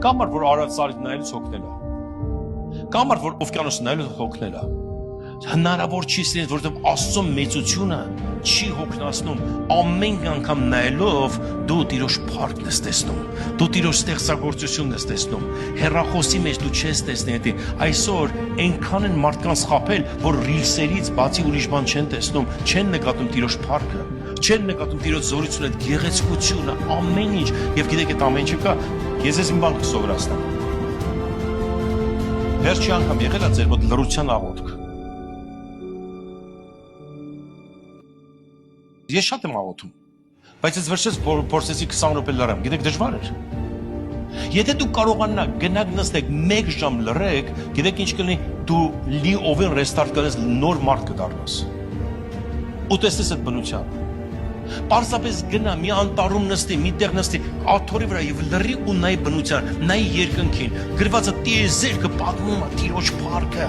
Կամար, որ արած սարից նայելուց հոգնել է։ Կամար, որ օվկիանոս նայելուց հոգնել է։ Հնարավոր չի սենց, որովհետև Աստծո մեծությունը չի հոգնածնում, ամեն անգամ նայելով դու Տիրոջ փառքն ես տեսնում, դու Տիրոջ ստեղծագործությունն ես տեսնում, հեռախոսի մեջ դու չես տեսնի դա, այսօր այնքան են մարդկանց խաբել, որ ռիլսերից բացի ուրիշ բան չեն տեսնում, չեն նկատում Տիրոջ փառքը, չեն նկատում Տիրոջ զորությունը, գեղեցկությունը, ամեն ինչ, եւ գիտեք այդ ամեն ինչը կա, ես իմ բան կսովորացնեմ։ Վերջի անգամ եղել է ձեր մոտ լռության աղոթք։ Ես շատ եմ աղոթում, բայց ես վերջերս փորձեցի 20 րոպե լռեմ, գիտեք դժվար էր։ Եթե դու կարողանաք գնաք նստեք 1 ժամ լռեք, գիտեք ինչ կլինի, դու լիովին ռեստարտ կրես, նոր մարդ կդառնաս։ Ու տեսնես այդ բնության։ Պարզապես գնա մի անտառում նստի, մի տեղ նստի, աթոռի վրա եւ լռի ու նայ բնության, նայ երկնքին, գրվածը տիեզերքը պատմում է Տիրոջ փառքը։